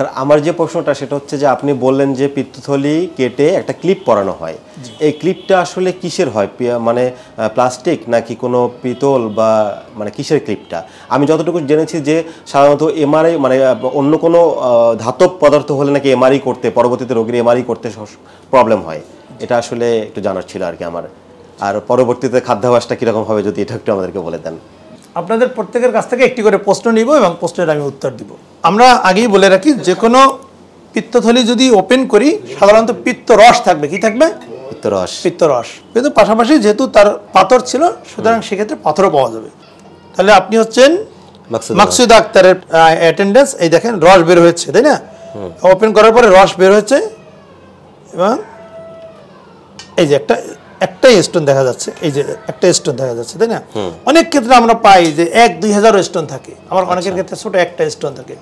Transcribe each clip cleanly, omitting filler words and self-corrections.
Sir আমার যে প্রশ্নটা সেটা হচ্ছে যে আপনি বললেন যে পিত্তথলি কেটে একটা ক্লিপ পরানো হয়, এই ক্লিপটা আসলে কিসের হয়, মানে প্লাস্টিক নাকি কোনো পিতল বা মানে কিসের ক্লিপটা? আমি যতটুকু জেনেছি যে সাধারণত এমআরআই মানে অন্য কোনো ধাতব পদার্থ হলে নাকি এমআরআই করতে পরবর্তীতে রোগীর এমআরআই করতে প্রবলেম হয়, এটা আসলে একটু জানার ছিল আর কি আমার। আর পরবর্তীতে খাদ্যাভ্যাসটা কীরকম হবে যদি এটা একটু আমাদেরকে বলে দেন। আপনাদের প্রত্যেকের কাছ থেকে একটি করে প্রশ্ন নিব এবং প্রশ্নের আমি উত্তর দিব। আমরা আগেই বলে রাখি, যে কোনো পিত্তথলি যদি ওপেন করি সাধারণত পিত্তরস থাকবে। কি থাকবে? পিত্তরস। কিন্তু পাশাপাশি যেহেতু তার পাথর ছিল, সুতরাং সেক্ষেত্রে পাথরও পাওয়া যাবে। তাহলে আপনি হচ্ছেন মাকসুদা আক্তারের অ্যাটেন্ডেন্স। এই দেখেন রস বের হয়েছে, তাই না? ওপেন করার পরে রস বের হয়েছে এবং এই যে একটাই স্টোন দেখা যাচ্ছে, এই যে একটা স্টোন দেখা যাচ্ছে, তাই না? অনেক ক্ষেত্রে আমরা পাই যে 1-2 হাজার স্টোন থাকে, আমার অনেকের ক্ষেত্রে ছোট একটা স্টোন থাকে।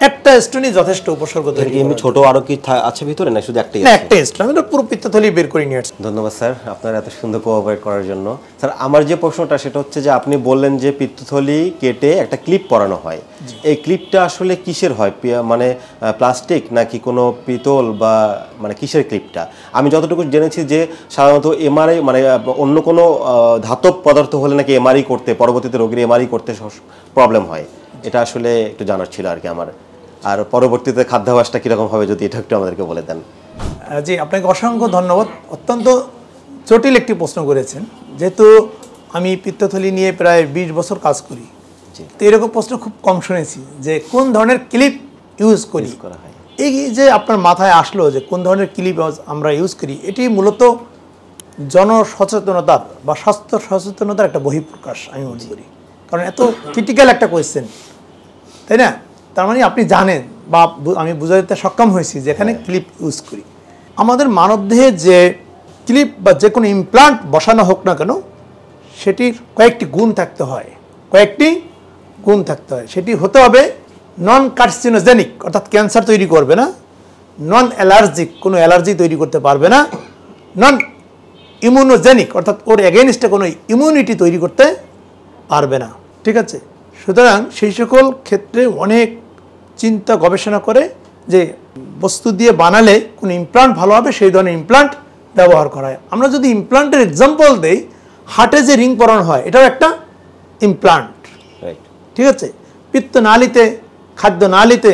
একটা স্টোনই যথেষ্ট উপসর্গ তৈরি। ছোট আরো কি আছে ভিতরে না শুধু একটাই? না, একটাই স্টোন। আমি তো পুরো পিত্তথলি বের করে নিয়ে আসছি। ধন্যবাদ স্যার আপনার এত সুন্দর কোঅপারেট করার জন্য। স্যার আমার যে প্রশ্নটা সেটা হচ্ছে যে আপনি বললেন যে পিত্তথলি কেটে একটা ক্লিপ পরানো হয়, এই ক্লিপটা আসলে কিসের হয়, মানে প্লাস্টিক নাকি কোনো পিতল বা মানে কিসের ক্লিপটা? আমি যতটুকু জেনেছি যে সাধারণত এমআরআই মানে অন্য কোনো ধাতব পদার্থ হলে নাকি এমআরআই করতে পরবর্তীতে রোগীর এমআরআই করতে প্রবলেম হয়, এটা আসলে একটু জানার ছিল আর কি আমার। আর পরবর্তীতে খাদ্যাভ্যাসটা কীরকম হবে যদি এটা একটু আমাদেরকে বলে দেন। জি, আপনাকে অসংখ্য ধন্যবাদ। অত্যন্ত জটিল একটি প্রশ্ন করেছেন। যেহেতু আমি পিত্তথলি নিয়ে প্রায় 20 বছর কাজ করি, তো এরকম প্রশ্ন খুব কম শুনেছি যে কোন ধরনের ক্লিপ ইউজ করা হয়। এই যে আপনার মাথায় আসলো যে কোন ধরনের ক্লিপ আমরা ইউজ করি, এটি মূলত জনসচেতনতার বা স্বাস্থ্য সচেতনতার একটা বহিঃপ্রকাশ আমি মনে করি। কারণ এত ক্রিটিক্যাল একটা কোয়েশ্চেন, তাই না? তার মানে আপনি জানেন বা আমি বুঝাতে সক্ষম হয়েছি যে এখানে ক্লিপ ইউজ করি। আমাদের মানবদেহে যে ক্লিপ বা যে কোনো ইমপ্লান্ট বসানো হোক না কেন, সেটির কয়েকটি গুণ থাকতে হয়। সেটি হতে হবে নন কার্সিনোজেনিক, অর্থাৎ ক্যান্সার তৈরি করবে না, নন অ্যালার্জিক, কোনো অ্যালার্জি তৈরি করতে পারবে না, নন ইমিউনোজেনিক, অর্থাৎ ওর এগেইনস্টে কোনো ইমিউনিটি তৈরি করতে পারবে না। ঠিক আছে? সুতরাং সেই সকল ক্ষেত্রে অনেক চিন্তা গবেষণা করে যে বস্তু দিয়ে বানালে কোন ইমপ্লান্ট ভালো হবে সেই ধরনের ইমপ্লান্ট ব্যবহার করা হয়। আমরা যদি ইমপ্লান্টের এক্সাম্পল দেই, হার্টে যে রিং পরানো হয় এটাও একটা ইমপ্লান্ট। ঠিক আছে? পিত্তনালীতে, খাদ্যনালীতে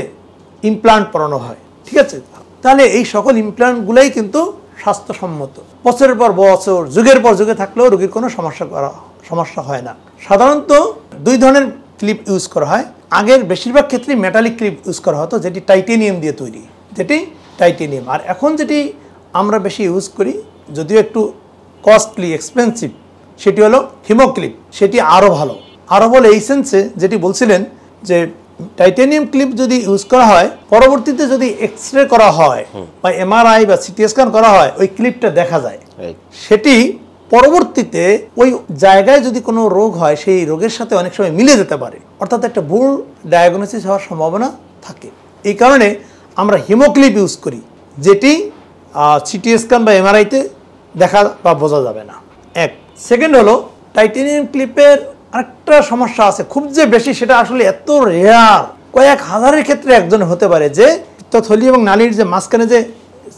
ইমপ্লান্ট পরানো হয়। ঠিক আছে? তাহলে এই সকল ইমপ্লান্টগুলোই কিন্তু স্বাস্থ্যসম্মত। বছরের পর বছর, যুগের পর যুগে থাকলেও রোগীর কোনো সমস্যা হয় না। সাধারণত 2 ধরনের ক্লিপ ইউজ করা হয়। আগের বেশিরভাগ ক্ষেত্রে মেটালিক ক্লিপ ইউজ করা হতো, যেটি টাইটেনিয়াম দিয়ে তৈরি, আর এখন যেটি আমরা বেশি ইউজ করি, যদিও একটু কস্টলি এক্সপেন্সিভ, সেটি হলো হিমোক্লিপ। সেটি আরও ভালো এই সেন্সে যেটি বলছিলেন যে টাইটেনিয়াম ক্লিপ যদি ইউজ করা হয়, পরবর্তীতে যদি এক্সরে করা হয় বা এমআরআই বা সিটি স্ক্যান করা হয়, ওই ক্লিপটা দেখা যায়। সেটি পরবর্তীতে ওই জায়গায় যদি কোনো রোগ হয়, সেই রোগের সাথে অনেক সময় মিলে যেতে পারে, অর্থাৎ একটা ভুল ডায়াগনোসিস হওয়ার সম্ভাবনা থাকে। এই কারণে আমরা হিমোক্লিপ ইউজ করি, যেটি সিটি স্ক্যান বা এমআরআইতে দেখা বা বোঝা যাবে না। সেকেন্ড হলো টাইটেনিয়াম ক্লিপের আরেকটা সমস্যা আছে, খুব যে বেশি সেটা আসলে এত রেয়ার, কয়েক হাজারের ক্ষেত্রে একজন হতে পারে যে পিত্তথলি এবং নালীর যে মাঝখানে যে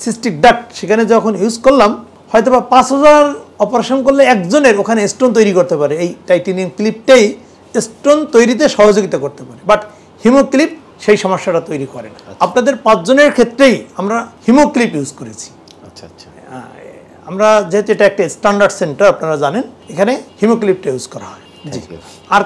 সিস্টিক ডাক্ট, সেখানে যখন ইউজ করলাম, হয়তো বা 5000 অপারেশন করলে একজনের ওখানে স্টোন তৈরি করতে পারে। এই টাইটেনিয়াম ক্লিপটাই স্টোন তৈরিতে সহযোগিতা করতে পারে, বাট হিমোক্লিপ সেই সমস্যাটা তৈরি করে না। আপনাদের 5 জনের ক্ষেত্রেই আমরা হিমোক্লিপ ইউজ করেছি। আমরা যেহেতু এটা একটা স্ট্যান্ডার্ড সেন্টার, আপনারা জানেন, এখানে হিমোক্লিপটা ইউজ করা হয়। আর